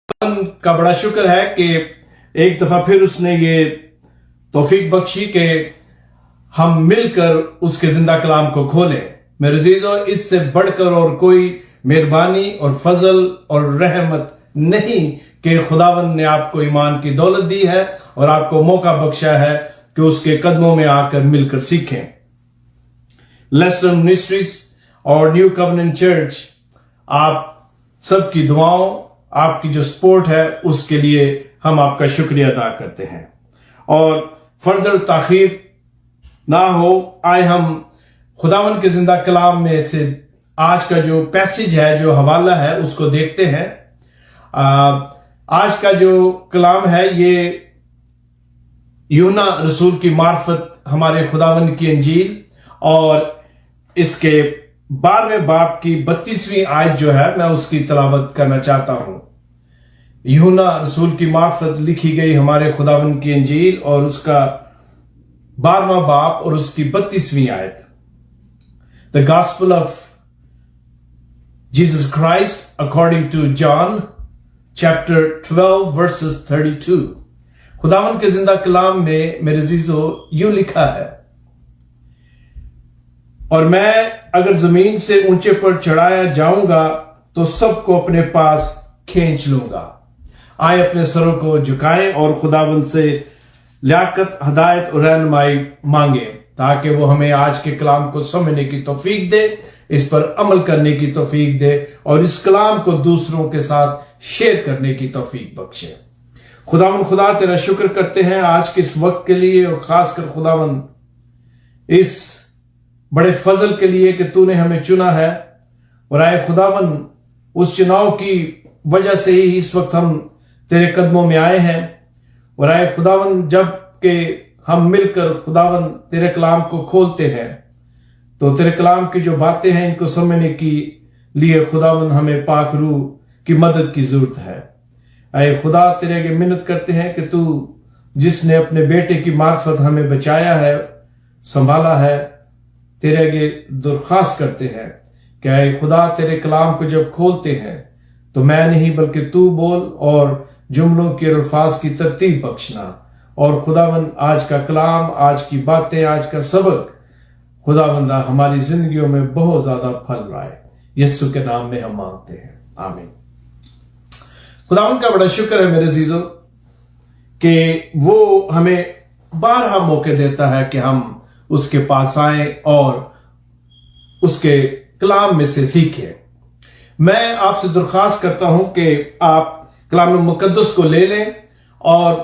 کا بڑا شکر ہے کہ ایک دفعہ پھر اس نے یہ توفیق بخشی کہ ہم مل کر اس کے زندہ کلام کو کھولیں۔ میرے عزیزو، اس سے بڑھ کر اور کوئی مہربانی اور فضل اور رحمت نہیں کہ خداوند نے آپ کو ایمان کی دولت دی ہے اور آپ کو موقع بخشا ہے کہ اس کے قدموں میں آ کر مل کر سیکھیں۔ لیسٹر منسٹریز اور نیو کوننٹ چرچ آپ سب کی دعاؤں، آپ کی جو سپورٹ ہے، اس کے لیے ہم آپ کا شکریہ ادا کرتے ہیں۔ اور فردر تاخیر نہ ہو، آئے ہم خداوند کے زندہ کلام میں سے آج کا جو پیسج ہے، جو حوالہ ہے، اس کو دیکھتے ہیں۔ آج کا جو کلام ہے یہ یوحنا رسول کی معرفت ہمارے خداوند کی انجیل اور اس کے 12ویں باب کی 32ویں آیت جو ہے، میں اس کی تلاوت کرنا چاہتا ہوں۔ یوحنا رسول کی معرفت لکھی گئی ہمارے خداوند کی انجیل اور اس کا 12واں باب اور اس کی 32ویں آیت۔ The Gospel of Jesus Christ according to John chapter 12 verses 32۔ خداوند کے زندہ کلام میں میرے عزیزو یوں لکھا ہے، اور میں اگر زمین سے اونچے پر چڑھایا جاؤں گا تو سب کو اپنے پاس کھینچ لوں گا۔ آئے اپنے سروں کو جھکائیں اور خداوند سے لیاقت، ہدایت اور رہنمائی مانگیں تاکہ وہ ہمیں آج کے کلام کو سمجھنے کی توفیق دے، اس پر عمل کرنے کی توفیق دے اور اس کلام کو دوسروں کے ساتھ شیئر کرنے کی توفیق بخشے۔ خداوند خدا تیرا شکر کرتے ہیں آج کے اس وقت کے لیے، اور خاص کر خداوند اس بڑے فضل کے لیے کہ تو نے ہمیں چنا ہے، اور آئے خداوند اس چناؤ کی وجہ سے ہی اس وقت ہم تیرے قدموں میں آئے ہیں، اور آئے خداوند جب کہ ہم مل کر خداوند تیرے کلام کو کھولتے ہیں تو تیرے کلام کی جو باتیں ہیں ان کو سمجھنے کی لیے خداوند ہمیں پاک روح کی مدد کی ضرورت ہے۔ اے خدا تیرے آگے منت کرتے ہیں کہ تو جس نے اپنے بیٹے کی معرفت ہمیں بچایا ہے، سنبھالا ہے، تیرے آگے درخواست کرتے ہیں کہ اے خدا تیرے کلام کو جب کھولتے ہیں تو میں نہیں بلکہ تو بول اور جملوں کے الفاظ کی ترتیب بخشنا، اور خداوند آج کا کلام، آج کی باتیں، آج کا سبق خداوندہ ہماری زندگیوں میں بہت زیادہ پھل رہا ہے۔ یسوع کے نام میں ہم مانگتے ہیں، آمین۔ خداوند کا بڑا شکر ہے میرے عزیزو کہ وہ ہمیں بارہا موقع دیتا ہے کہ ہم اس کے پاس آئیں اور اس کے کلام میں سے سیکھیں۔ میں آپ سے درخواست کرتا ہوں کہ آپ کلام مقدس کو لے لیں، اور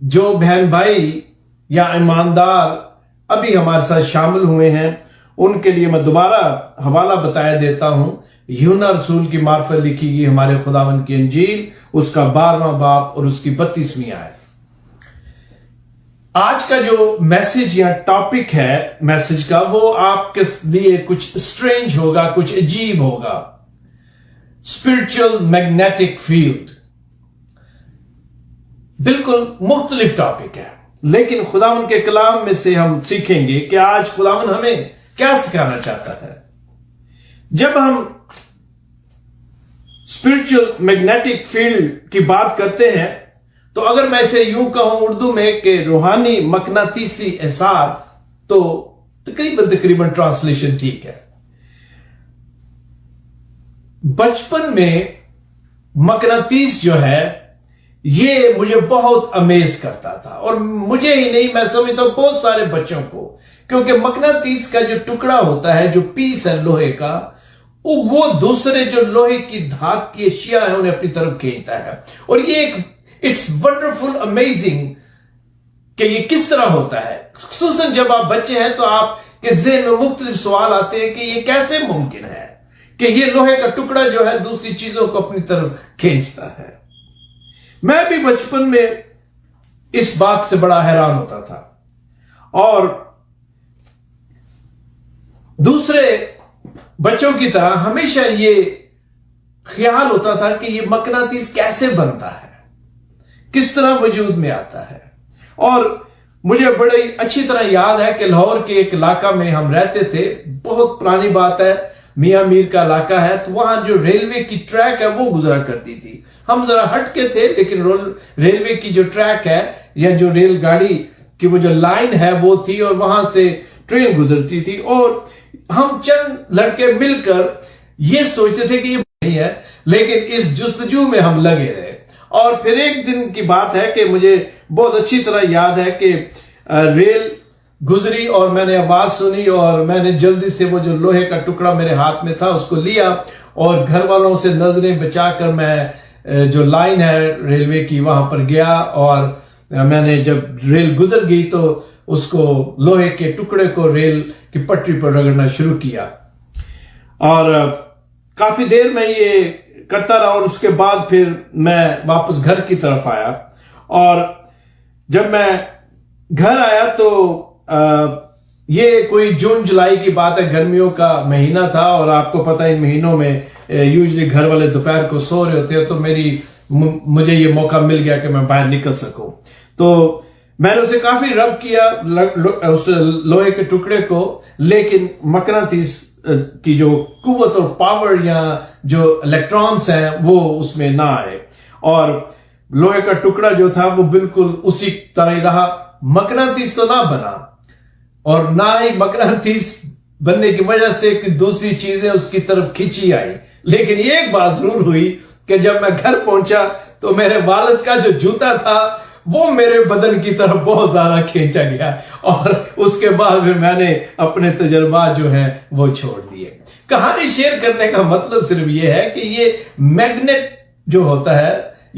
جو بہن بھائی یا ایماندار ابھی ہمارے ساتھ شامل ہوئے ہیں ان کے لیے میں دوبارہ حوالہ بتایا دیتا ہوں۔ یوحنا رسول کی معرفت لکھی گئی ہمارے خداوند کی انجیل، اس کا 12واں باب اور اس کی 32ویں آیت۔ آج کا جو میسج یا ٹاپک ہے میسج کا، وہ آپ کے لیے کچھ اسٹرینج ہوگا، کچھ عجیب ہوگا۔ اسپرچل میگنیٹک فیلڈ، بالکل مختلف ٹاپک ہے، لیکن خداوند کے کلام میں سے ہم سیکھیں گے کہ آج خداوند ہمیں کیا سکھانا چاہتا ہے۔ جب ہم اسپرچل میگنیٹک فیلڈ کی بات کرتے ہیں تو اگر میں اسے یوں کہوں اردو میں کہ روحانی مقناطیسی اثار، تو تقریباً ٹرانسلیشن ٹھیک ہے۔ بچپن میں مقناطیس جو ہے یہ مجھے بہت امیز کرتا تھا، اور مجھے ہی نہیں، میں سمجھتا ہوں بہت سارے بچوں کو، کیونکہ مقناطیس کا جو ٹکڑا ہوتا ہے، جو پیس ہے لوہے کا، وہ دوسرے جو لوہے کی دھات کی اشیاء ہیں انہیں اپنی طرف کھینچتا ہے۔ اور یہ ایک اٹس ونڈرفل امیزنگ کہ یہ کس طرح ہوتا ہے۔ خصوصاً جب آپ بچے ہیں تو آپ کے ذہن میں مختلف سوال آتے ہیں کہ یہ کیسے ممکن ہے کہ یہ لوہے کا ٹکڑا جو ہے دوسری چیزوں کو اپنی طرف کھینچتا ہے۔ میں بھی بچپن میں اس بات سے بڑا حیران ہوتا تھا، اور دوسرے بچوں کی طرح ہمیشہ یہ خیال ہوتا تھا کہ یہ مقناطیس کیسے بنتا ہے، کس طرح وجود میں آتا ہے۔ اور مجھے بڑی اچھی طرح یاد ہے کہ لاہور کے ایک علاقہ میں ہم رہتے تھے، بہت پرانی بات ہے، میاں میر کا علاقہ ہے، تو وہاں جو ریلوے کی ٹریک ہے وہ گزرا کرتی تھی، ہم ذرا ہٹ کے تھے، لیکن ریلوے کی جو ٹریک ہے یا جو ریل گاڑی کی وہ جو لائن ہے وہ تھی، اور وہاں سے ٹرین گزرتی تھی، اور ہم چند لڑکے مل کر یہ سوچتے تھے کہ یہ نہیں ہے، لیکن اس جستجو میں ہم لگے رہے۔ اور پھر ایک دن کی بات ہے کہ مجھے بہت اچھی طرح یاد ہے کہ ریل گزری اور میں نے آواز سنی، اور میں نے جلدی سے وہ جو لوہے کا ٹکڑا میرے ہاتھ میں تھا اس کو لیا، اور گھر والوں سے نظریں بچا کر میں جو لائن ہے ریلوے کی وہاں پر گیا، اور میں نے جب ریل گزر گئی تو اس کو لوہے کے ٹکڑے کو ریل کی پٹری پر رگڑنا شروع کیا، اور کافی دیر میں یہ کرتا رہا، اور اس کے بعد پھر میں واپس گھر کی طرف آیا، اور جب میں گھر آیا تو یہ کوئی جون جولائی کی بات ہے، گرمیوں کا مہینہ تھا، اور آپ کو پتہ ان مہینوں میں یوزلی گھر والے دوپہر کو سو رہے ہوتے ہیں، تو مجھے یہ موقع مل گیا کہ میں باہر نکل سکوں۔ تو میں نے اسے کافی رب کیا اس لوہے کے ٹکڑے کو، لیکن مقناطیس کی جو قوت اور پاور یا جو الیکٹرانز ہیں وہ اس میں نہ آئے، اور لوہے کا ٹکڑا جو تھا وہ بالکل اسی طرح ہی رہا۔ مقناطیس تو نہ بنا، اور نہ ہی مقناطیس بننے کی وجہ سے کہ دوسری چیزیں اس کی طرف کھینچی آئی، لیکن یہ ایک بات ضرور ہوئی کہ جب میں گھر پہنچا تو میرے والد کا جو جوتا تھا وہ میرے بدن کی طرف بہت زیادہ کھینچا گیا، اور اس کے بعد پھر میں نے اپنے تجربات جو ہیں وہ چھوڑ دیے۔ کہانی شیئر کرنے کا مطلب صرف یہ ہے کہ یہ میگنیٹ جو ہوتا ہے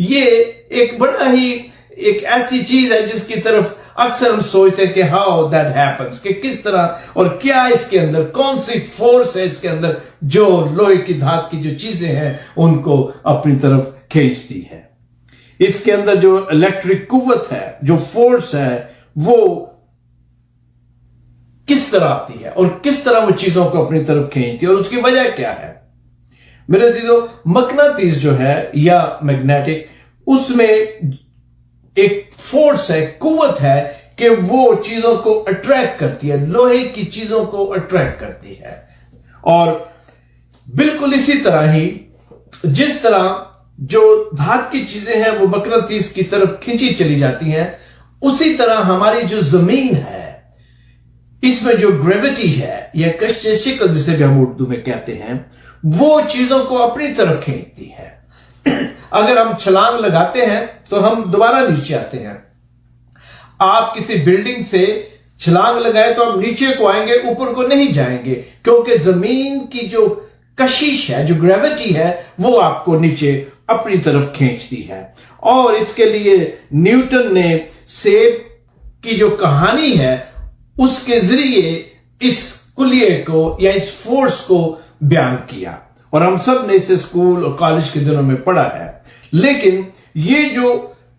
یہ ایک بڑا ہی ایک ایسی چیز ہے جس کی طرف اکثر ہم سوچتے ہیں کہ ہاؤ دیٹ ہیپنس، کہ کس طرح اور کیا اس کے اندر کون سی فورس ہے اس کے اندر جو لوہے کی دھات کی جو چیزیں ہیں ان کو اپنی طرف کھینچتی ہے۔ اس کے اندر جو الیکٹرک قوت ہے، جو فورس ہے، وہ کس طرح آتی ہے اور کس طرح وہ چیزوں کو اپنی طرف کھینچتی ہے، اور اس کی وجہ کیا ہے؟ میرے عزیزو، مقناطیس جو ہے یا میگنیٹک، اس میں ایک فورس ہے، قوت ہے کہ وہ چیزوں کو اٹریکٹ کرتی ہے، لوہے کی چیزوں کو اٹریکٹ کرتی ہے۔ اور بالکل اسی طرح ہی جس طرح جو دھات کی چیزیں ہیں وہ مقناطیس کی طرف کھینچی چلی جاتی ہیں، اسی طرح ہماری جو زمین ہے اس میں جو گریوٹی ہے یا کشش شکل جسے بھی ہم اردو میں کہتے ہیں، وہ چیزوں کو اپنی طرف کھینچتی ہے۔ اگر ہم چھلانگ لگاتے ہیں تو ہم دوبارہ نیچے آتے ہیں۔ آپ کسی بلڈنگ سے چھلانگ لگائے تو ہم نیچے کو آئیں گے، اوپر کو نہیں جائیں گے، کیونکہ زمین کی جو کشش ہے، جو گریوٹی ہے، وہ آپ کو نیچے اپنی طرف کھینچتی ہے۔ اور اس کے لیے نیوٹن نے سیب کی جو کہانی ہے اس کے ذریعے اس کلیے کو یا اس فورس کو بیان کیا، اور ہم سب نے اسے اسکول اور کالج کے دنوں میں پڑھا ہے۔ لیکن یہ جو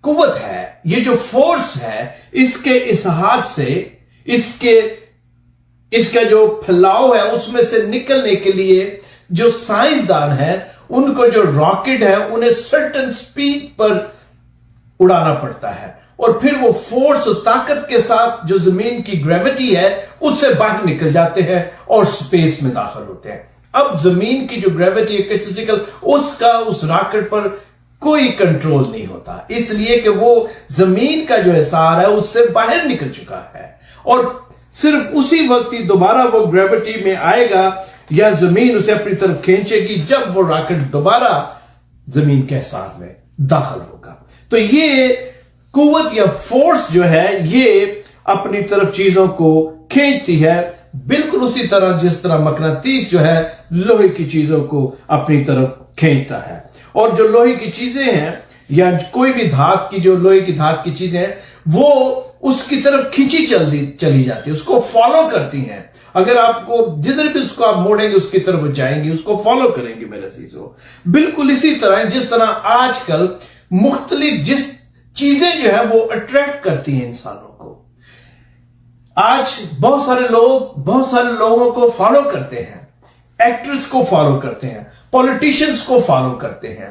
قوت ہے، یہ جو فورس ہے، اس کے احاطے سے اس کا جو پھیلاؤ ہے اس میں سے نکلنے کے لیے جو سائنسدان ہیں ان کو جو راکٹ ہے انہیں سرٹن سپیڈ پر اڑانا پڑتا ہے، اور پھر وہ فورس اور طاقت کے ساتھ جو زمین کی گریوٹی ہے اس سے باہر نکل جاتے ہیں اور سپیس میں داخل ہوتے ہیں۔ اب زمین کی جو گریوٹی ہے اس کا اس راکٹ پر کوئی کنٹرول نہیں ہوتا، اس لیے کہ وہ زمین کا جو اثار ہے اس سے باہر نکل چکا ہے، اور صرف اسی وقت ہی دوبارہ وہ گریوٹی میں آئے گا یا زمین اسے اپنی طرف کھینچے گی جب وہ راکٹ دوبارہ زمین کے اثار میں داخل ہوگا۔ تو یہ قوت یا فورس جو ہے یہ اپنی طرف چیزوں کو کھینچتی ہے، بالکل اسی طرح جس طرح مقناطیس جو ہے لوہے کی چیزوں کو اپنی طرف کھینچتا ہے۔ اور جو لوہے کی چیزیں ہیں یا کوئی بھی دھات کی جو لوہے کی دھات کی چیزیں ہیں وہ اس کی طرف کھینچی چلی جاتی ہے، اس کو فالو کرتی ہیں۔ اگر آپ کو جدھر بھی اس کو آپ موڑیں گے اس کی طرف جائیں گے، اس کو فالو کریں گے میرے عزیزو۔ بالکل اسی طرح جس طرح آج کل مختلف جس چیزیں جو ہے وہ اٹریکٹ کرتی ہیں انسانوں کو۔ آج بہت سارے لوگوں کو فالو کرتے ہیں، ایکٹرز کو فالو کرتے ہیں، پولیٹیشنز کو فالو کرتے ہیں،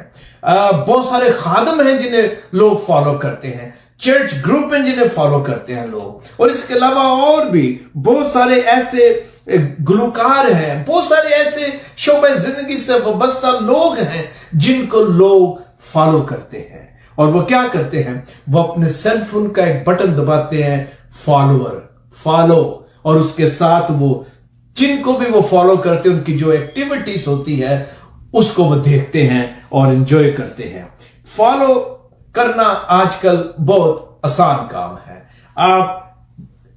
بہت سارے خادم ہیں جنہیں لوگ فالو کرتے ہیں، چرچ گروپ ہیں جنہیں فالو کرتے ہیں لوگ، اور اس کے علاوہ اور بھی بہت سارے ایسے گلوکار ہیں، بہت سارے ایسے شعبہ زندگی سے وابستہ لوگ ہیں جن کو لوگ फॉलो करते हैं। और वो क्या करते हैं, वो अपने सेल फोन का एक बटन दबाते हैं, फॉलो, और उसके साथ वो जिनको भी वो फॉलो करते हैं उनकी जो एक्टिविटीज होती है उसको वो देखते हैं और एंजॉय करते हैं। फॉलो करना आजकल बहुत आसान काम है। आप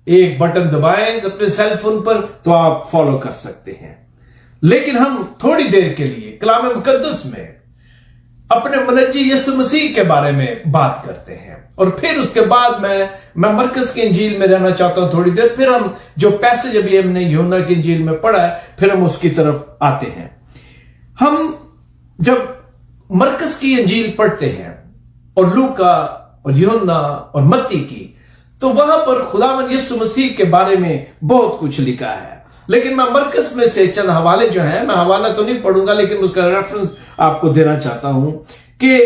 एक बटन दबाएं अपने सेल फोन पर तो आप फॉलो कर सकते हैं। लेकिन हम थोड़ी देर के लिए कलाम मुकद्दस में अपने मुनज्जी यीशु मसीह के बारे में बात करते हैं, और फिर उसके बाद मैं मरकज की इंजील में रहना चाहता हूं थोड़ी देर। फिर हम जो पैसेज अभी हमने यूहन्ना की इंजील में पढ़ा है, फिर हम उसकी तरफ आते हैं। हम जब मरकज की इंजील पढ़ते हैं और लूका और यूहन्ना और मत्ती की, तो वहां पर खुदावंद यीशु मसीह के बारे में बहुत कुछ लिखा है। लेकिन मैं मरकज में से चंद हवाले जो हैं, मैं हवाला तो नहीं पढ़ूंगा लेकिन उसका रेफरेंस आपको देना चाहता हूं कि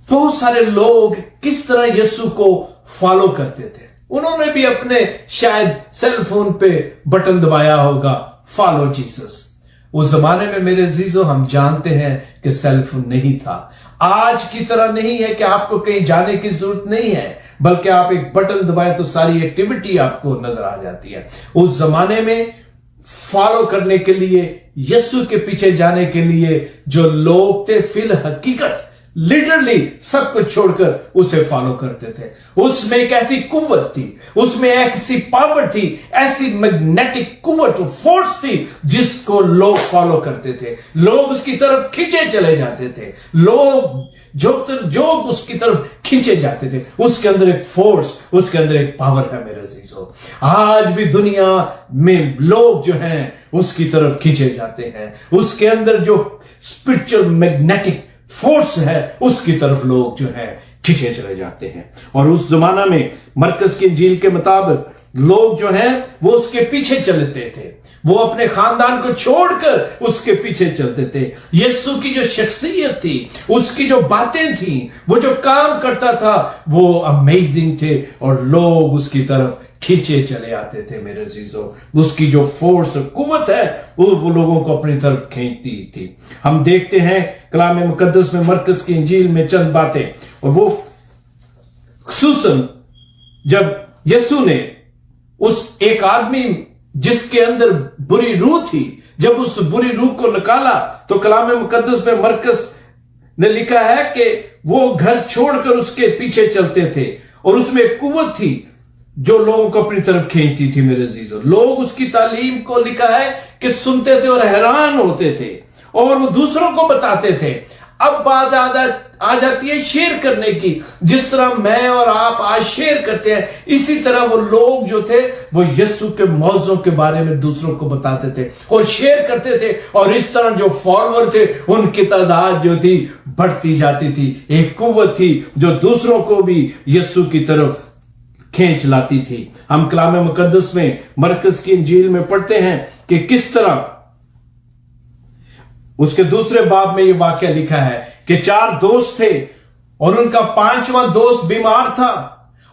बहुत सारे लोग किस तरह यीशु को फॉलो करते थे। उन्होंने भी अपने शायद सेल फोन पे बटन दबाया होगा, फॉलो जीसस। उस जमाने में मेरे अजीजों हम जानते हैं कि सेल फोन नहीं था। आज की तरह नहीं है कि आपको कहीं जाने की जरूरत नहीं है, बल्कि आप एक बटन दबाएं तो सारी एक्टिविटी आपको नजर आ जाती है। उस जमाने में फॉलो करने के लिए, यीशु के पीछे जाने के लिए जो लोग थे, फिल हकीकत लिटरली सब कुछ छोड़कर उसे फॉलो करते थे। उसमें एक ऐसी कुव्वत थी, उसमें एक ऐसी पावर थी, ऐसी मैग्नेटिक कुव्वत, फोर्स थी जिसको लोग फॉलो करते थे। लोग उसकी तरफ खींचे चले जाते थे। लोग जो उसकी तरफ खींचे जाते थे, उसके अंदर एक फोर्स, उसके अंदर एक पावर है मेरे अजीजों। आज भी दुनिया में लोग जो हैं उसकी तरफ खींचे जाते हैं। उसके अंदर जो स्पिरिचुअल मैग्नेटिक फोर्स है उसकी तरफ लोग जो है खींचे चले जाते हैं। और उस जमाना में मरकज की इंजील के मुताबिक लोग जो हैं वो उसके पीछे चलते थे। वो अपने खानदान को छोड़कर उसके पीछे चलते थे। यीशु की जो शख्सियत थी, उसकी जो बातें थी, वो जो काम करता था, वो अमेजिंग थे और लोग उसकी तरफ खींचे चले आते थे मेरे अजीजों। उसकी जो फोर्स कुव्वत है वो लोगों को अपनी तरफ खींचती थी। हम देखते हैं कलाम मुकद्दस में मरकज की इंजील में चंद बातें, और वो खुसूसन जब यीशु ने उस एक आदमी जिसके अंदर बुरी रूह थी, जब उस बुरी रूह को निकाला, तो कलाम मुकद्दस में मरकज ने लिखा है कि वो घर छोड़कर उसके पीछे चलते थे, और उसमें एक कुव्वत थी जो लोगों को अपनी तरफ खींचती थी मेरे अजीजों। लोग उसकी तालीम को लिखा है कि सुनते थे और हैरान होते थे और वो दूसरों को बताते थे। अब बात आ जाती है शेयर करने की। जिस तरह मैं और आप आज शेयर करते हैं, इसी तरह वो लोग जो थे वो यीशु के मौजों के बारे में दूसरों को बताते थे और शेयर करते थे, और इस तरह जो फॉलोअर थे उनकी तादाद जो थी बढ़ती जाती थी। एक कुव्वत थी जो दूसरों को भी यीशु की तरफ खींच लाती थी। हम कलाम मुकद्दस में मरकज की इंजील में पढ़ते हैं कि किस तरह उसके दूसरे बाब में यह वाकया लिखा है कि 4 दोस्त थे और उनका 5वां दोस्त बीमार था,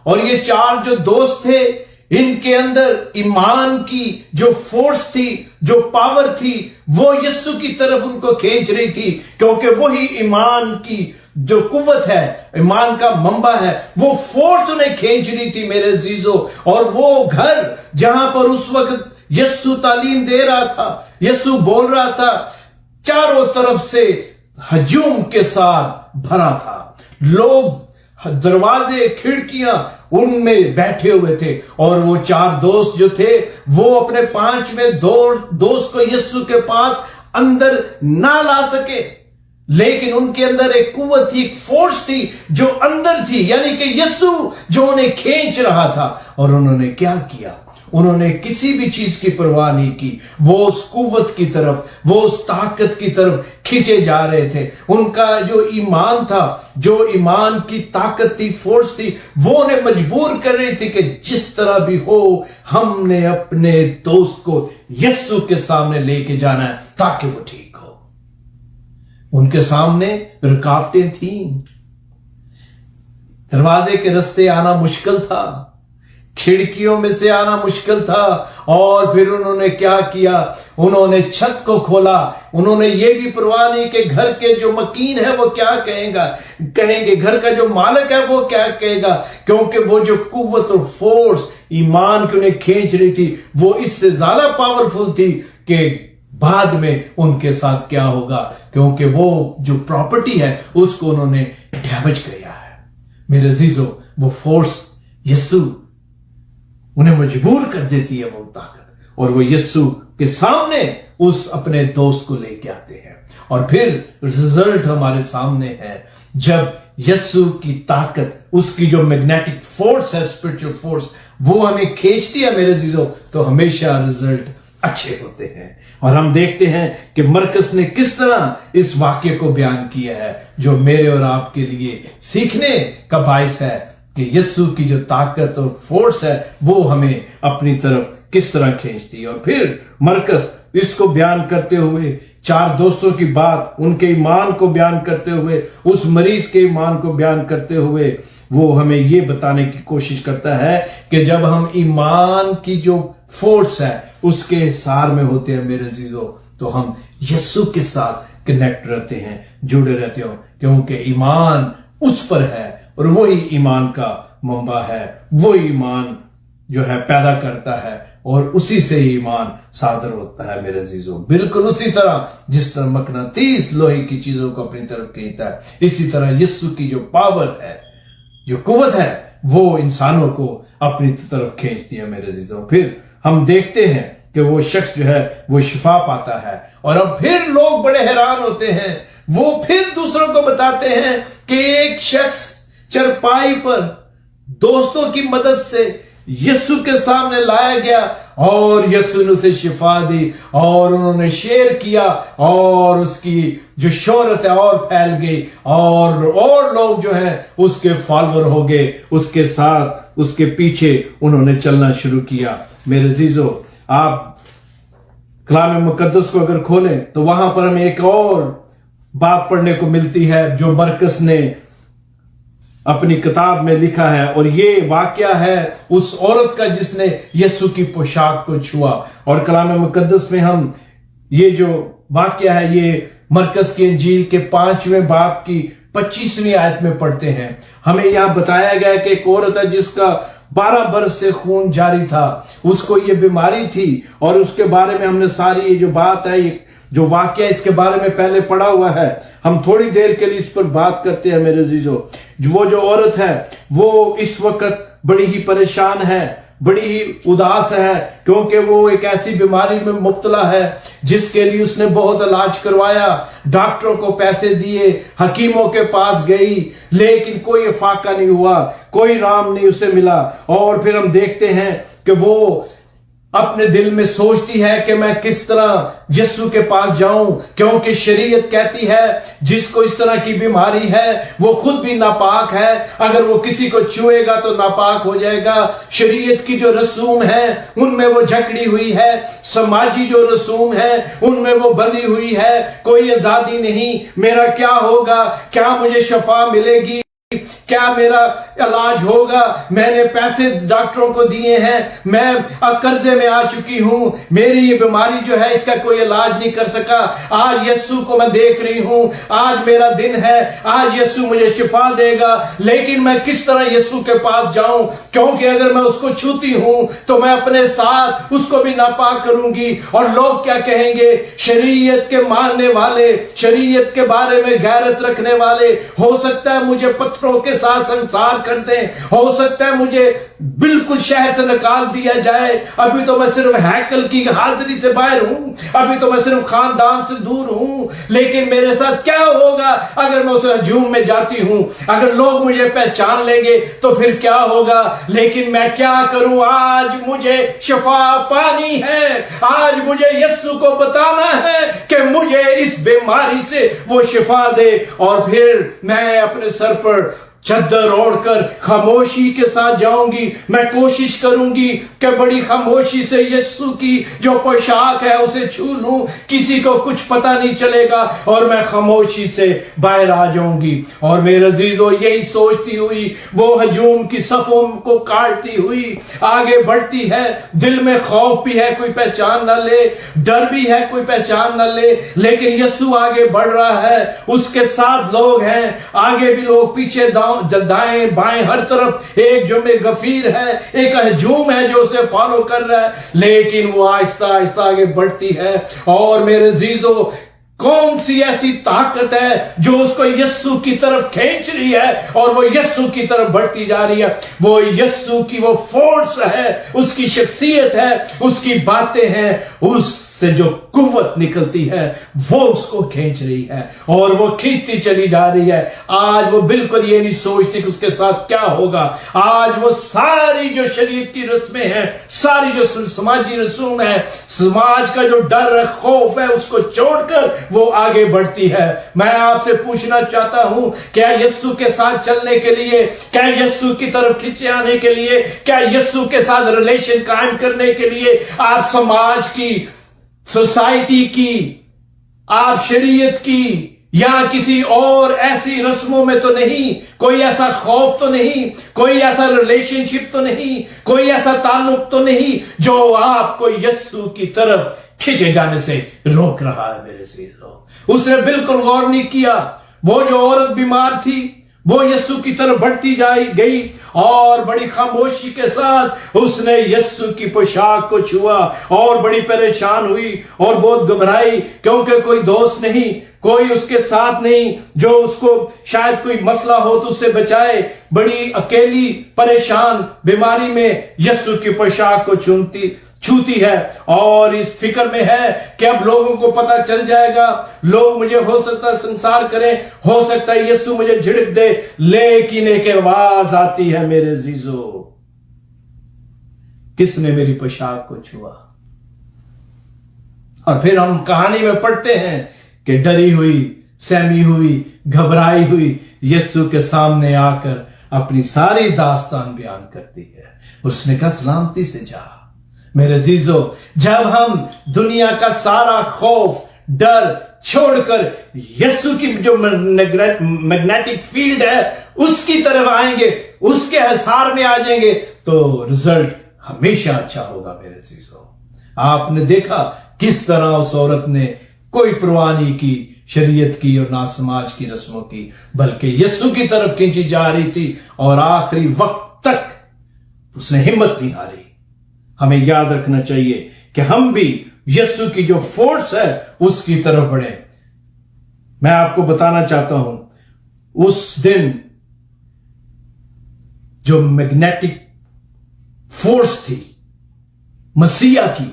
और ये 4 जो दोस्त थे इनके अंदर ईमान की जो फोर्स थी, जो पावर थी, वो यीशु की तरफ उनको खींच रही थी, क्योंकि वही ईमान की जो कुव्वत है, ईमान का मंबा है, वो फोर्स उन्हें खींच रही थी मेरे अजीजों। और वो घर जहां पर उस वक्त यीशु तालीम दे रहा था, यीशु बोल रहा था, चारों तरफ से हजूम के साथ भरा था। लोग दरवाजे, खिड़कियां, उनमें बैठे हुए थे, और वो 4 दोस्त जो थे वो अपने 5वें दोस्त को यीशु के पास अंदर ना ला सके, लेकिन उनके अंदर एक कुव्वत थी, एक फोर्स थी जो अंदर थी, यानी कि यीशु जो उन्हें खींच रहा था। और उन्होंने क्या किया? उन्होंने किसी भी चीज की परवाह नहीं की। वो उस कुव्वत की तरफ, वो उस ताकत की तरफ खींचे जा रहे थे। उनका जो ईमान था, जो ईमान की ताकत थी, फोर्स थी, वो उन्हें मजबूर कर रही थी कि जिस तरह भी हो हमने अपने दोस्त को यीशु के सामने लेके जाना है ताकि वो ठीक हो। उनके सामने रुकावटें थी, दरवाजे के रास्ते आना मुश्किल था, खिड़कियों में से आना मुश्किल था। और फिर उन्होंने क्या किया, उन्होंने छत को खोला। उन्होंने ये भी परवाह नहीं कि घर के जो मकीन है वो क्या कहेंगे, घर का जो मालिक है वो क्या कहेगा, क्योंकि वो जो कुव्वत और फोर्स ईमान की उन्हें खींच रही थी वो इससे ज्यादा पावरफुल थी कि बाद में उनके साथ क्या होगा, क्योंकि वो जो प्रॉपर्टी है उसको उन्होंने डैमेज किया है। मेरे अजीजों, वो फोर्स यीशु उन्हें मजबूर कर देती है, वो ताकत, और वो यीशु के सामने उस अपने दोस्त को लेके आते हैं। और फिर रिजल्ट हमारे सामने है, जब यीशु की ताकत, उसकी जो मैग्नेटिक फोर्स है, स्पिरिचुअल फोर्स, वो हमें खींचती है मेरे अजीजों, तो हमेशा रिजल्ट अच्छे होते हैं। और हम देखते हैं कि मरकस ने किस तरह इस वाक्य को बयान किया है, जो मेरे और आपके लिए सीखने का बायस है कि यीशु की जो ताकत और फोर्स है वो हमें अपनी तरफ किस तरह खींचती है। और फिर मरकस इसको बयान करते हुए, चार दोस्तों की बात, उनके ईमान को बयान करते हुए, उस मरीज के ईमान को बयान करते हुए, वो हमें ये बताने की कोशिश करता है कि जब हम ईमान की जो फोर्स है उसके सार में होते हैं मेरे अजीजों, तो हम यीशु के साथ कनेक्ट रहते हैं, जुड़े रहते हो, क्योंकि ईमान उस पर है और वही ईमान का मंबा है, वो ईमान जो है पैदा करता है और उसी से ही ईमान सादर होता है मेरे अजीजों। बिल्कुल उसी तरह जिस तरह मकनातीस लोहे की चीजों को अपनी तरफ खींचता है, इसी तरह यीशु की जो पावर है, जो कुव्वत है, वो इंसानों को अपनी तरफ खींचती है मेरे अजीजों। फिर हम देखते हैं कि वो शख्स जो है वो शिफा पाता है, और अब फिर लोग बड़े हैरान होते हैं। वो फिर दूसरों को बताते हैं कि एक शख्स चरपाई पर दोस्तों की मदद से यीशु के सामने लाया गया और यीशु ने उसे शिफा दी, और उन्होंने शेयर किया, और उसकी जो शोहरत है और फैल गई, और लोग जो हैं उसके फॉलोअर हो गए, उसके साथ उसके पीछे उन्होंने चलना शुरू किया। मेरे अजीजों, आप कलाम मुकद्दस को अगर खोलें तो वहां पर हमें एक और बात पढ़ने को मिलती है जो मरकस ने अपनी किताब में लिखा है, और ये वाकया है उस औरत का जिसने यीशु की पोशाक को छुआ। और कलाम मुकद्दस में हम ये जो वाकया है ये मरकस की इंजील के 5वें बाब की 25वीं आयत में पढ़ते हैं। हमें यहां बताया गया कि एक औरत है जिसका 12 बरस से खून जारी था, उसको ये बीमारी थी, और उसके बारे में हमने सारी ये जो बात है, ये जो वाक्य इसके बारे में पहले पढ़ा हुआ है। हम थोड़ी देर के लिए इस पर बात करते हैं मेरे अजीजों। वो जो औरत है वो इस वक्त बड़ी ही परेशान है, बड़ी ही उदास है, क्योंकि वो एक ऐसी बीमारी में मुब्तला है जिसके लिए उसने बहुत इलाज करवाया, डॉक्टरों को पैसे दिए, हकीमों के पास गई, लेकिन कोई फाका नहीं हुआ, कोई राम नहीं उसे मिला। और फिर हम देखते हैं कि वो अपने दिल में सोचती है कि मैं किस तरह यीशु के पास जाऊं, क्योंकि शरीयत कहती है जिसको इस तरह की बीमारी है वो खुद भी नापाक है, अगर वो किसी को छुएगा तो नापाक हो जाएगा। शरीयत की जो रसूम है उनमें वो जकड़ी हुई है, समाजी जो रसूम है उनमें वो बंधी हुई है, कोई आजादी नहीं। मेरा क्या होगा, क्या मुझे शफा मिलेगी, क्या मेरा इलाज होगा? मैंने पैसे डॉक्टरों को दिए हैं, मैं कर्जे में आ चुकी हूं, मेरी ये बीमारी जो है इसका कोई इलाज नहीं कर सका। आज यीशु को मैं देख रही हूं, आज मेरा दिन है, आज यीशु मुझे शिफा देगा, लेकिन मैं किस तरह यीशु के पास जाऊं, क्योंकि अगर मैं उसको छूती हूं तो मैं अपने साथ उसको भी नापाक करूंगी। और लोग क्या कहेंगे? शरीयत के मानने वाले, शरीयत के बारे में गैरत रखने वाले, हो सकता है मुझे पत्थरों के साथ संसार कर दें, हो सकता है मुझे बिल्कुल शहर से निकाल दिया जाए, अभी तो मैं सिर्फ हैकल की हाजिरी से बाहर हूं, अभी तो मैं सिर्फ खानदान से दूर हूं, लेकिन मेरे साथ क्या होगा अगर मैं उस हजूम में जाती हूं? अगर लोग मुझे पहचान लेंगे तो फिर क्या होगा? लेकिन मैं क्या करूं? आज मुझे शफा पानी है, आज मुझे यीशु को बताना है कि मुझे इस बीमारी से वो शिफा दे। और फिर मैं अपने सर पर चद्दर ओढ़कर खामोशी के साथ जाऊंगी। मैं कोशिश करूंगी कि बड़ी खामोशी से यीशु की जो पोशाक है उसे छू लूं, किसी को कुछ पता नहीं चलेगा और मैं खामोशी से बाहर आ जाऊंगी। और मेरे अजीजों, यही सोचती हुई वो हजूम की सफों को काटती हुई आगे बढ़ती है। दिल में खौफ भी है, कोई पहचान ना ले, डर भी है, कोई पहचान ना ले, लेकिन यीशु आगे बढ़ रहा है, उसके साथ लोग हैं, आगे भी लोग, पीछे दाएं बाएं हर तरफ एक जो में गफीर है, एक हजूम है जो उसे फॉलो कर रहा है, लेकिन वो आहिस्ता आहिस्ता आगे बढ़ती है। और मेरे अजीजों, कौन सी ऐसी ताकत है जो उसको यीशु की तरफ खींच रही है और वो यीशु की तरफ बढ़ती जा रही है? वो यीशु की वो फोर्स है, उसकी शख्सियत है, उसकी बातें हैं, उससे जो कुव्वत निकलती है वो उसको खींच रही है और वो खींचती चली जा रही है। आज वो बिल्कुल ये नहीं सोचती कि उसके साथ क्या होगा। आज वो सारी जो शरीयत की रस्में हैं, सारी जो समाजी रसूम है, समाज का जो डर है, खौफ है, उसको छोड़कर वो आगे बढ़ती है। मैं आपसे पूछना चाहता हूं, क्या यीशु के साथ चलने के लिए, क्या यीशु की तरफ खींचे आने के लिए, क्या यीशु के साथ रिलेशन कायम करने के लिए आप समाज की, सोसाइटी की, आप शरीयत की या किसी और ऐसी रस्मों में तो नहीं, कोई ऐसा खौफ तो नहीं, कोई ऐसा रिलेशनशिप तो नहीं, कोई ऐसा ताल्लुक तो नहीं जो आपको यीशु की तरफ खींचे जाने से रोक रहा है? मेरे अजीजों, उसने बिल्कुल गौर नहीं किया। वो जो औरत बीमार थी, वो यीशु की तरफ बढ़ती गई और बड़ी खामोशी के साथ उसने यीशु की पोशाक को छुआ और बड़ी परेशान हुई और बहुत घबराई, क्योंकि कोई दोस्त नहीं, कोई उसके साथ नहीं जो उसको शायद कोई मसला हो तो उससे बचाए। बड़ी अकेली, परेशान, बीमारी में यीशु की पोशाक को छूती है और इस फिक्र में है कि अब लोगों को पता चल जाएगा, लोग मुझे हो सकता है संसार करें, हो सकता है यीशु मुझे झिड़क दे। लेकिन एक आवाज आती है, मेरे अजीजों, किसने मेरी पोशाक को छुआ? और फिर हम कहानी में पढ़ते हैं कि डरी हुई, सहमी हुई, घबराई हुई यीशु के सामने आकर अपनी सारी दास्तान बयान करती है और उसने कहा, सलामती से जा। मेरे अजीजों, जब हम दुनिया का सारा खौफ, डर छोड़कर यीशु की जो मैग्नेटिक फील्ड है उसकी तरफ आएंगे, उसके हिसार में आ जाएंगे, तो रिजल्ट हमेशा अच्छा होगा। मेरे अजीजों, आपने देखा किस तरह उस औरत ने कोई परवाह नहीं की शरीयत की और ना समाज की रस्मों की, बल्कि यीशु की तरफ खींची जा रही थी और आखिरी वक्त तक उसने हिम्मत नहीं हारी। हमें याद रखना चाहिए कि हम भी यीशु की जो फोर्स है उसकी तरफ बढ़े। मैं आपको बताना चाहता हूं, उस दिन जो मैग्नेटिक फोर्स थी मसीहा की,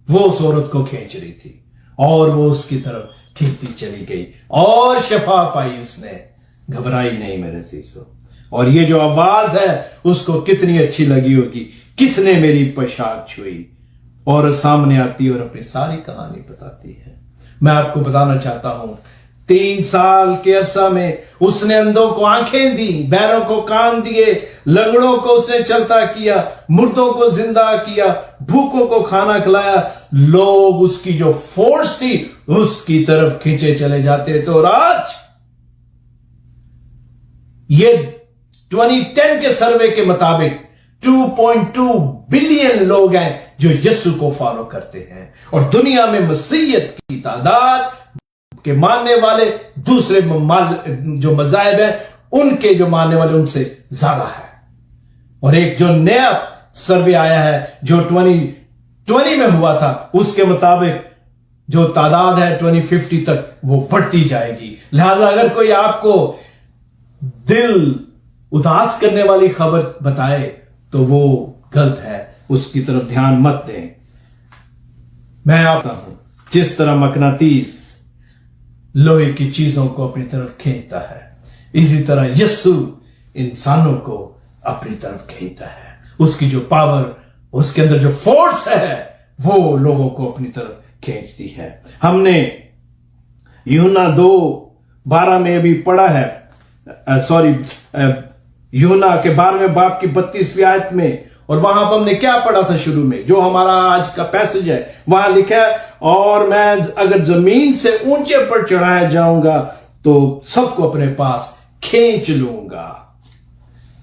वो उस औरत को खींच रही थी और वो उसकी तरफ खींचती चली गई और शफा पाई उसने, घबराई नहीं। मेरे अजीजों, और ये जो आवाज है उसको कितनी अच्छी लगी होगी, किसने मेरी पोशाक छुई, और सामने आती है और अपनी सारी कहानी बताती है। मैं आपको बताना चाहता हूं, 3 साल के अरसा में उसने अंधों को आंखें दी, बैरों को कान दिए, लंगड़ों को उसने चलता किया, मुर्दों को जिंदा किया, भूखों को खाना खिलाया। लोग उसकी जो फोर्स थी उसकी तरफ खींचे चले जाते थे। और आज ये 2010 के सर्वे के मुताबिक 2.2 बिलियन लोग हैं जो यीशु को फॉलो करते हैं, और दुनिया में मसीहत की तादाद के मानने वाले दूसरे जो मज़ाहिब हैं उनके जो मानने वाले उनसे ज्यादा है। और एक जो नया सर्वे आया है जो 2020 में हुआ था, उसके मुताबिक जो तादाद है 2050 तक वो बढ़ती जाएगी। लिहाजा अगर कोई आपको दिल उदास करने वाली खबर बताए तो वो गलत है, उसकी तरफ ध्यान मत दें। मैं आता हूं, जिस तरह मकनातीस लोहे की चीजों को अपनी तरफ खींचता है, इसी तरह यीशु इंसानों को अपनी तरफ खींचता है। उसकी जो पावर, उसके अंदर जो फोर्स है, वो लोगों को अपनी तरफ खींचती है। हमने यूहन्ना 2:12 में अभी पढ़ा है, यूहन्ना के 12वें बाब की 32वीं आयत में, और वहां पर हमने क्या पढ़ा था शुरू में, जो हमारा आज का पैसेज है, वहां लिखा है, और मैं अगर जमीन से ऊंचे पर चढ़ाया जाऊंगा तो सबको अपने पास खींच लूंगा।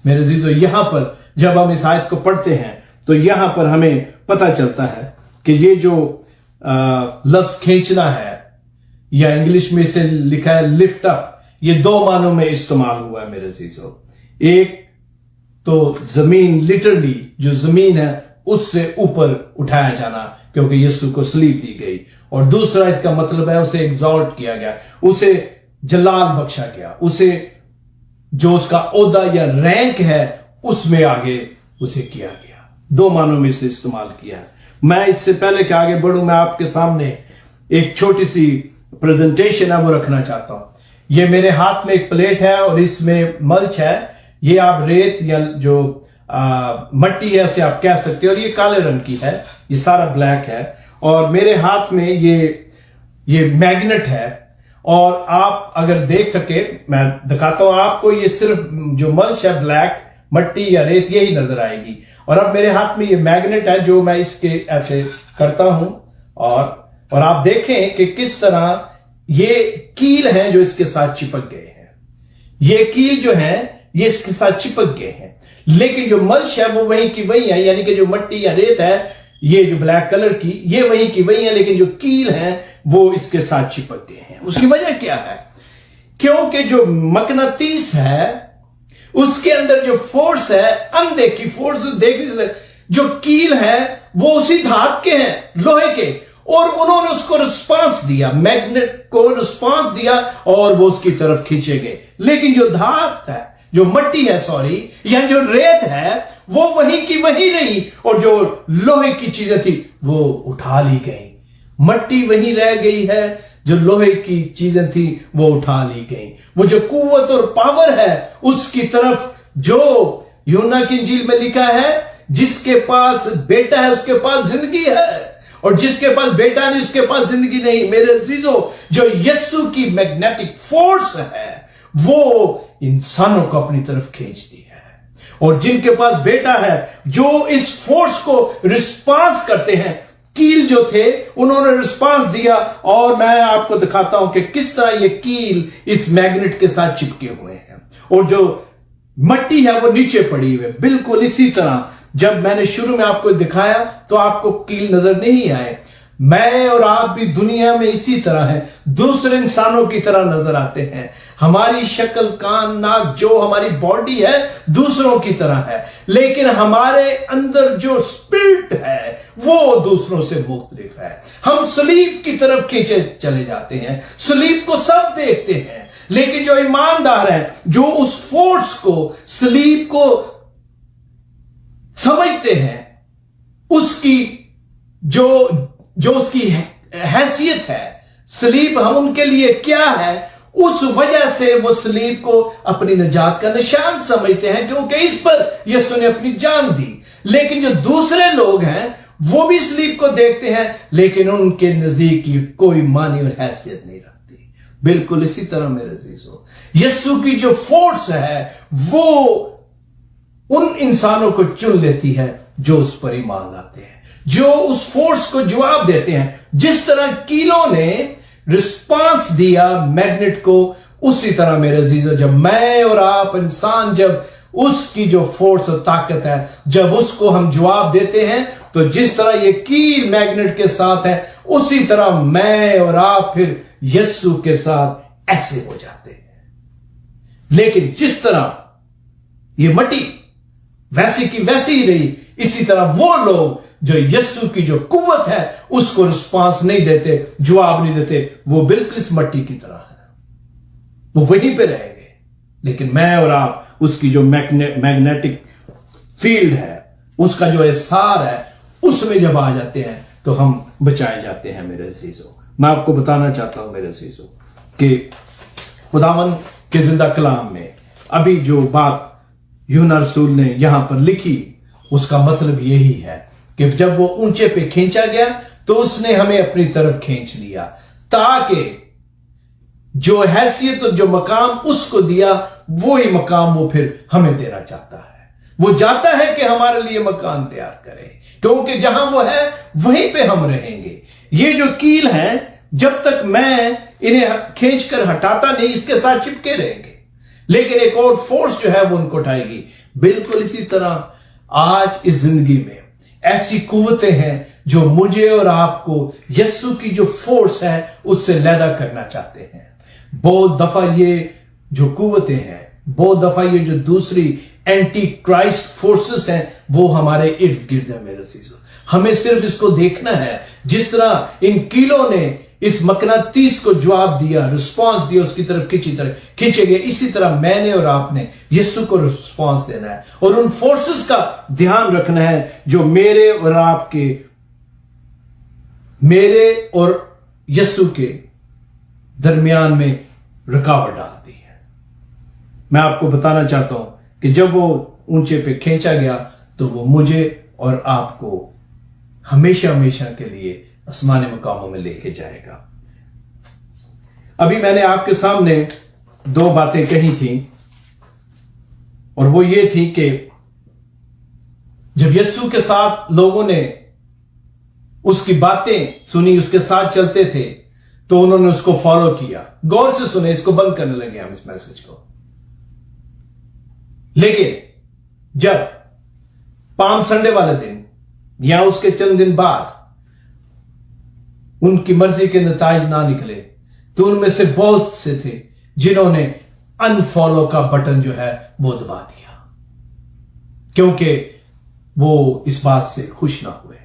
मेरे अजीजों, यहां पर जब हम इस आयत को पढ़ते हैं तो यहां पर हमें पता चलता है कि ये जो लफ्ज खींचना है, या इंग्लिश में इसे लिखा है लिफ्ट अप, ये दो मानों में इस्तेमाल हुआ है मेरे अजीजों। एक तो जमीन, लिटरली जो जमीन है उससे ऊपर उठाया जाना, क्योंकि यीशु को सलीब दी गई, और दूसरा इसका मतलब है उसे एग्जॉल्ट किया गया, उसे जलाल बख्शा गया, उसे जो उसका ओहदा या रैंक है उसमें आगे उसे किया गया। दो मानों में इसे इस्तेमाल किया है। मैं इससे पहले कि आगे बढ़ूं, मैं आपके सामने एक छोटी सी प्रेजेंटेशन है वो रखना चाहता हूं। ये मेरे हाथ में एक प्लेट है और इसमें मल्च है। ये आप रेत या जो मट्टी है उसे आप कह सकते हो, और ये काले रंग की है, ये सारा ब्लैक है। और मेरे हाथ में ये मैग्नेट है, और आप अगर देख सके, मैं दिखाता हूं आपको, ये सिर्फ जो मल्च है, ब्लैक मट्टी या रेत, यही नजर आएगी। और अब मेरे हाथ में ये मैग्नेट है, जो मैं इसके ऐसे करता हूं, और आप देखें कि किस तरह ये कील हैं जो इसके साथ चिपक गए हैं। ये कील जो है ये इसके साथ चिपक गए हैं, लेकिन जो मल्च है वो वहीं की वहीं है, यानी कि जो मट्टी या रेत है, ये जो ब्लैक कलर की, ये वहीं की वहीं है, लेकिन जो कील है वो इसके साथ चिपक गए हैं। उसकी वजह क्या है? क्योंकि जो मकनातीस है उसके अंदर जो फोर्स है, अनदेखी फोर्स, देखने जो कील है वो उसी धात के हैं, लोहे के, और उन्होंने उसको रिस्पांस दिया, मैग्नेट को रिस्पांस दिया, और वो उसकी तरफ खींचे गए। लेकिन जो धात है, जो मट्टी है, सॉरी, या जो रेत है, वो वहीं की वहीं रही, और जो लोहे की चीजें थी वो उठा ली गई। मट्टी वहीं रह गई है, जो लोहे की चीजें थी वो उठा ली गई। वो जो कुव्वत और पावर है उसकी तरफ, जो यूहन्ना की इंजील में लिखा है, जिसके पास बेटा है उसके पास जिंदगी है, और जिसके पास बेटा नहीं उसके पास जिंदगी नहीं। मेरे अजीजों, जो यीशु की मैग्नेटिक फोर्स है वो इंसानों को अपनी तरफ खींचती है, और जिनके पास बेटा है, जो इस फोर्स को रिस्पांस करते हैं, कील जो थे उन्होंने रिस्पांस दिया। और मैं आपको दिखाता हूं कि किस तरह ये कील इस मैग्नेट के साथ चिपके हुए हैं, और जो मट्टी है वो नीचे पड़ी हुई है। बिल्कुल इसी तरह जब मैंने शुरू में आपको दिखाया तो आपको कील नजर नहीं आए। मैं और आप भी दुनिया में इसी तरह हैं, दूसरे इंसानों की तरह नजर आते हैं। हमारी शक्ल, कान, नाक, जो हमारी बॉडी है दूसरों की तरह है, लेकिन हमारे अंदर जो स्पिरिट है वो दूसरों से मुख्तलिफ है। हम सलीब की तरफ खींचे चले जाते हैं, सलीब को सब देखते हैं, लेकिन जो ईमानदार है, जो उस फोर्स को, सलीब को समझते हैं, उसकी जो उसकी हैसियत है, सलीब हम उनके लिए क्या है, उस वजह से वो सलीब को अपनी निजात का निशान समझते हैं, क्योंकि इस पर यीशु ने अपनी जान दी। लेकिन जो दूसरे लोग हैं वो भी सलीब को देखते हैं, लेकिन उनके नजदीक ये कोई मानी और हैसियत नहीं रखती। बिल्कुल इसी तरह मेरे अजीजों, यीशु की जो फोर्स है वो उन इंसानों को चुन लेती है जो उस पर ईमान लाते हैं, जो उस फोर्स को जवाब देते हैं। जिस तरह कीलों ने रिस्पांस दिया मैग्नेट को, उसी तरह मेरे अजीजों, जब मैं और आप इंसान, जब उसकी जो फोर्स और ताकत है, जब उसको हम जवाब देते हैं, तो जिस तरह ये कील मैग्नेट के साथ है, उसी तरह मैं और आप फिर यीशु के साथ ऐसे हो जाते हैं। लेकिन जिस तरह ये मट्टी वैसी की वैसी ही रही, इसी तरह वो लोग जो यीशु की जो कुव्वत है उसको रिस्पांस नहीं देते, जवाब नहीं देते, वो बिल्कुल इस मट्टी की तरह है, वो वहीं पे रहेंगे। लेकिन मैं और आप उसकी जो मैग्नेटिक फील्ड है, उसका जो एहसार है, उसमें जब आ जाते हैं तो हम बचाए जाते हैं मेरे अजीजों। मैं आपको बताना चाहता हूं मेरे अजीजों कि खुदावन के जिंदा कलाम में अभी जो बात यूहन्ना रसूल ने यहां पर लिखी, उसका मतलब यही है कि जब वो ऊंचे पे खींचा गया तो उसने हमें अपनी तरफ खींच लिया, ताकि जो हैसियत और जो मकाम उसको दिया वही मकाम वो फिर हमें देना चाहता है। वो चाहता है कि हमारे लिए मकान तैयार करे, क्योंकि जहां वो है वहीं पे हम रहेंगे। ये जो कील है, जब तक मैं इन्हें खींचकर हटाता नहीं, इसके साथ चिपके रहेंगे, लेकिन एक और फोर्स जो है वो उनको उठाएगी। बिल्कुल इसी तरह आज इस जिंदगी में ऐसी कुव्वतें हैं जो मुझे और आपको यीशु की जो फोर्स है उससे लैदा करना चाहते हैं। बहुत दफा ये जो कुव्वतें हैं, बहुत दफा ये जो दूसरी एंटी क्राइस्ट फोर्सेस हैं, वो हमारे इर्द गिर्द है मेरे अजीजों। हमें सिर्फ इसको देखना है, जिस तरह इन कीलों ने इस मकनातीस को जवाब दिया, रिस्पांस दिया, उसकी तरफ खींचे गए, इसी तरह मैंने और आपने यीशु को रिस्पांस देना है और उन फोर्सेस का ध्यान रखना है जो मेरे और यीशु के दरमियान में रुकावट डालती है। मैं आपको बताना चाहता हूं कि जब वो ऊंचे पे खींचा गया तो वो मुझे और आपको हमेशा हमेशा के लिए आसमानी मकामों में लेके जाएगा। अभी मैंने आपके सामने दो बातें कही थी, और वो ये थी कि जब यीशु के साथ लोगों ने उसकी बातें सुनी, उसके साथ चलते थे, तो उन्होंने उसको फॉलो किया। गौर से सुने, इसको बंद करने लगे हम इस मैसेज को। लेकिन जब पाम संडे वाले दिन या उसके चंद दिन बाद उनकी मर्जी के नताज ना निकले, तो उनमें से बहुत से थे जिन्होंने अनफॉलो का बटन जो है वो दबा दिया, क्योंकि वो इस बात से खुश ना हुए।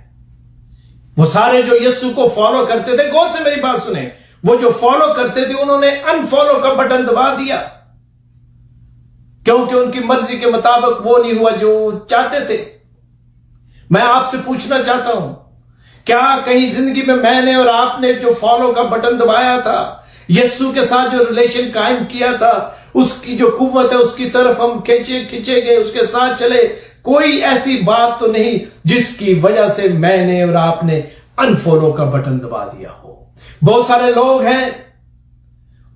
वो सारे जो यीशु को फॉलो करते थे, गौर से मेरी बात सुने, वो जो फॉलो करते थे उन्होंने अनफॉलो का बटन दबा दिया, क्योंकि उनकी मर्जी के मुताबिक वो नहीं हुआ जो चाहते थे। मैं आपसे पूछना चाहता हूं, क्या कहीं जिंदगी में मैंने और आपने जो फॉलो का बटन दबाया था, यीशु के साथ जो रिलेशन कायम किया था, उसकी जो कुव्वत है उसकी तरफ हम खींचे गए, उसके साथ चले, कोई ऐसी बात तो नहीं जिसकी वजह से मैंने और आपने अनफॉलो का बटन दबा दिया हो। बहुत सारे लोग हैं,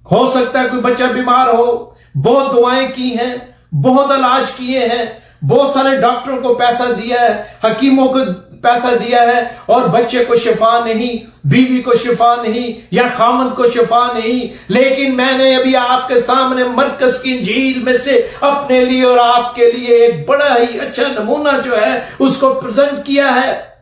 हो सकता है कोई बच्चा बीमार हो, बहुत दुआएं की हैं, बहुत इलाज किए हैं, बहुत सारे डॉक्टरों को पैसा दिया है, हकीमों को पैसा दिया है, और बच्चे को शिफा नहीं, बीवी को शिफा नहीं, या खामद को शिफा नहीं। लेकिन मैंने अभी आपके सामने मरकज की इंजील में से अपने लिए और आपके लिए एक बड़ा ही अच्छा नमूना जो है उसको प्रेजेंट किया है।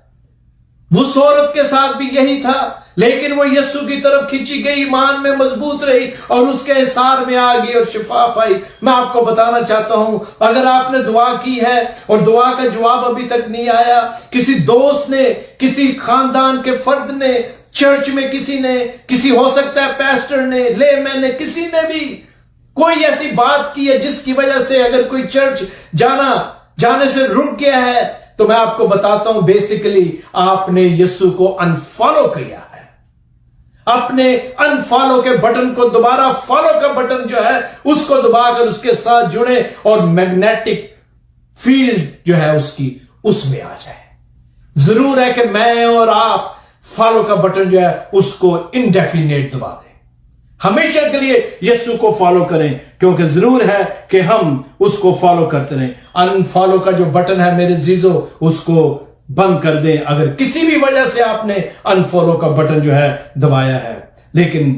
उस औरत के साथ भी यही था, लेकिन वो यीशु की तरफ खींची गई, ईमान में मजबूत रही और उसके हिसार में आ गई और शिफा पाई। मैं आपको बताना चाहता हूं, अगर आपने दुआ की है और दुआ का जवाब अभी तक नहीं आया, किसी दोस्त ने, किसी खानदान के फर्द ने, चर्च में किसी हो सकता है पैस्टर ने, लेमैन ने, किसी ने भी कोई ऐसी बात की है जिसकी वजह से अगर कोई चर्च जाने से रुक गया है, तो मैं आपको बताता हूं, बेसिकली आपने यीशु को अनफॉलो किया है। अपने अनफॉलो के बटन को दोबारा फॉलो का बटन जो है उसको दबाकर उसके साथ जुड़े और मैग्नेटिक फील्ड जो है उसमें आ जाए। जरूर है कि मैं और आप फॉलो का बटन जो है उसको इनडेफिनेट दबा दें, हमेशा के लिए यीशु को फॉलो करें, क्योंकि जरूर है कि हम उसको फॉलो करते रहें। अनफॉलो का जो बटन है मेरे जीजो, उसको बंद कर दें अगर किसी भी वजह से आपने अनफॉलो का बटन जो है दबाया है। लेकिन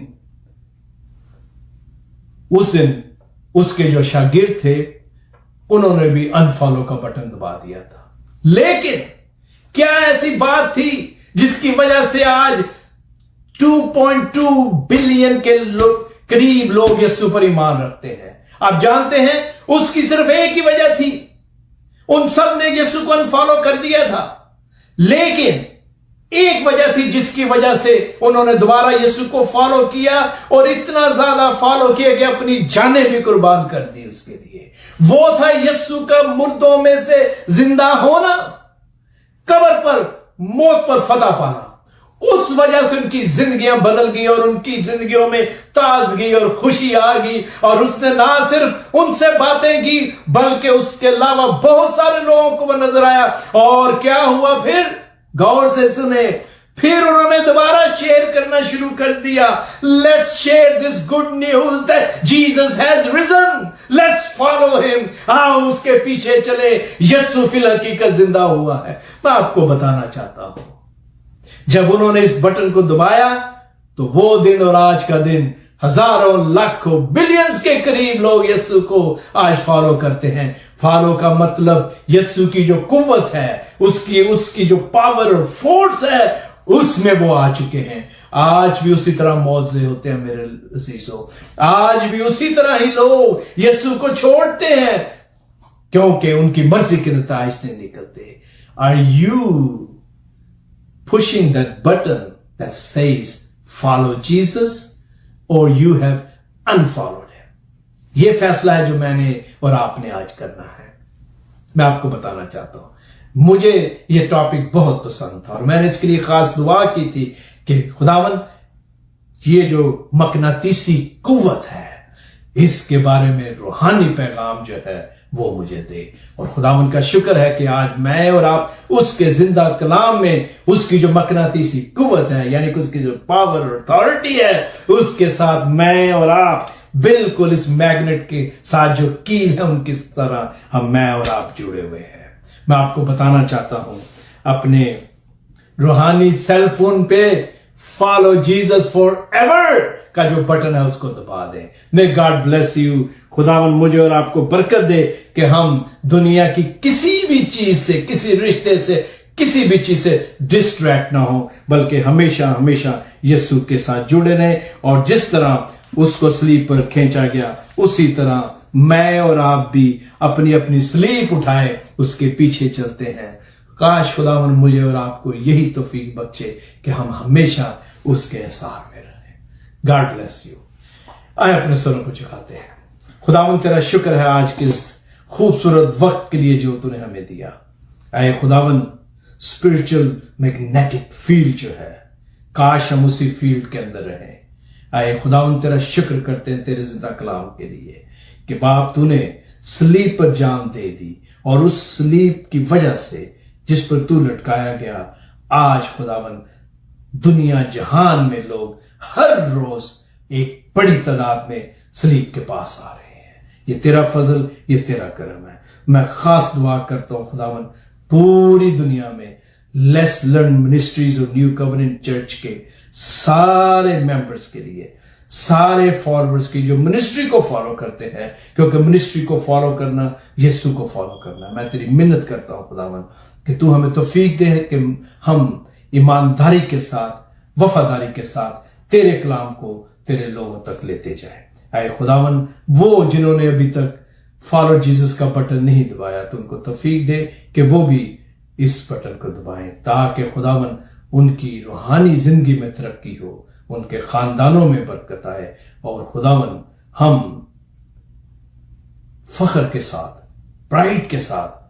उस दिन उसके जो शागिर्द थे उन्होंने भी अनफॉलो का बटन दबा दिया था। लेकिन क्या ऐसी बात थी जिसकी वजह से आज 2.2 बिलियन के करीब लोग यीशु पर ईमान रखते हैं? आप जानते हैं, उसकी सिर्फ एक ही वजह थी, उन सब ने यीशु को अनफॉलो कर दिया था, लेकिन एक वजह थी जिसकी वजह से उन्होंने दोबारा यीशु को फॉलो किया, और इतना ज्यादा फॉलो किया कि अपनी जानें भी कुर्बान कर दी उसके लिए। वो था यीशु का मुर्दों में से जिंदा होना, कब्र पर मौत पर फतह पाना। उस वजह से उनकी जिंदगियां बदल गई और उनकी जिंदगियों में ताजगी और खुशी आ गई, और उसने ना सिर्फ उनसे बातें की बल्कि उसके अलावा बहुत सारे लोगों को वो नजर आया। और क्या हुआ फिर? गौर से सुने, फिर उन्होंने दोबारा शेयर करना शुरू कर दिया, let's share this good news that Jesus has risen, let's follow him, आओ उसके पीछे चले, यीशु फिल हकीकत जिंदा हुआ है। मैं आपको बताना चाहता हूं, जब उन्होंने इस बटन को दबाया तो वो दिन और आज का दिन हजारों लाखों बिलियंस के करीब लोग यीशु को आज फॉलो करते हैं। फॉलो का मतलब यीशु की जो कुव्वत है, उसकी जो पावर और फोर्स है, उसमें वो आ चुके हैं। आज भी उसी तरह मौजे होते हैं मेरे अजीजों, आज भी उसी तरह ही लोग यीशु को छोड़ते हैं क्योंकि उनकी मर्जी के नताइज नहीं निकलते। Are you pushing that button that says follow Jesus or you have unfollowed him? ये फैसला है जो मैंने और आपने आज करना है। मैं आपको बताना चाहता हूं, मुझे ये टॉपिक बहुत पसंद था और मैंने इसके लिए खास दुआ की थी कि खुदावन ये जो मकनातीसी कुव्वत है, इसके बारे में रूहानी पैगाम जो है वो मुझे दे। और खुदावन का शुक्र है कि आज मैं और आप उसके जिंदा कलाम में उसकी जो मकनातीसी कुव्वत है, यानी कि उसकी जो पावर और अथॉरिटी है, उसके साथ मैं और आप बिल्कुल इस मैग्नेट के साथ जो कील है उनकी तरह मैं और आप जुड़े हुए हैं। मैं आपको बताना चाहता हूं, अपने रूहानी सेल फोन पे फॉलो जीसस फॉर एवर का जो बटन है उसको दबा दें। May God bless you. खुदावन मुझे और आपको बरकत दे कि हम दुनिया की किसी भी चीज से, किसी रिश्ते से, किसी भी चीज से डिस्ट्रैक्ट ना हो, बल्कि हमेशा हमेशा यीशु के साथ जुड़े रहें। और जिस तरह उसको स्लीप पर खींचा गया, उसी तरह मैं और आप भी अपनी अपनी स्लीप उठाए उसके पीछे चलते हैं। काश खुदावन मुझे और आपको यही तौफीक बख्शे कि हम हमेशा उसके एहसार में रहें। God bless you. आए अपने सरों को झुकाते हैं। खुदावन तेरा शुक्र है आज के इस खूबसूरत वक्त के लिए जो तूने हमें दिया। आए खुदावन स्पिरिचुअल मैग्नेटिक फील्ड जो है, काश हम उसी फील्ड के अंदर रहें। आए खुदावन तेरा शुक्र करते हैं तेरे जिंदा कलाम के लिए कि बाप तूने स्लीप पर जान दे दी और उस स्लीप की वजह से जिस पर तू लटकाया गया, आज खुदावन दुनिया जहान में लोग हर रोज एक बड़ी तादाद में स्लीप के पास आ रहे हैं। ये तेरा फजल, ये तेरा करम है। मैं खास दुआ करता हूं खुदावन पूरी दुनिया में लेस लर्न मिनिस्ट्रीज और न्यू कवनेंट चर्च के सारे मेंबर्स के लिए, सारे फॉलोअर्स की जो मिनिस्ट्री को फॉलो करते हैं, क्योंकि मिनिस्ट्री को फॉलो करना यीशु को फॉलो करना। मैं तेरी मिन्नत करता हूं खुदावन कि तू हमें तौफीक दे कि हम ईमानदारी के साथ, वफादारी के साथ तेरे कलाम को तेरे लोगों तक लेते जाए। आए खुदावन वो जिन्होंने अभी तक फॉलो जीसस का बटन नहीं दबाया, तो उनको तौफीक दे कि वो भी इस बटन को दबाएं, ताकि खुदावन उनकी रूहानी जिंदगी में तरक्की हो, उनके खानदानों में बरकत आए और खुदावन हम फख्र के साथ, प्राइड के साथ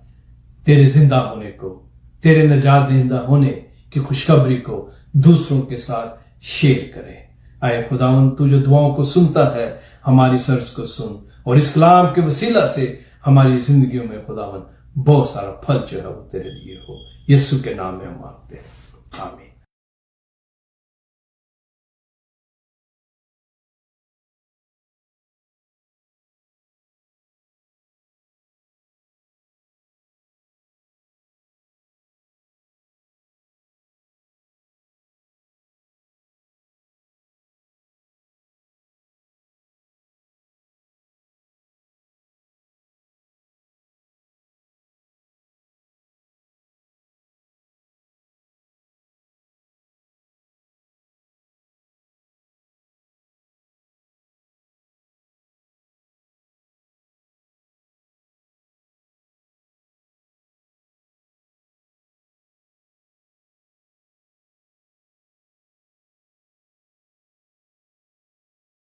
तेरे जिंदा होने को, तेरे नजात दहिंदा होने की खुशखबरी को दूसरों के साथ शेयर करें। आए खुदावन तू जो दुआओं को सुनता है, हमारी सर्च को सुन और इस कलाम के वसीला से हमारी जिंदगियों में खुदावन बहुत सारा फल जो है वो तेरे लिए हो। यीशु के नाम में हम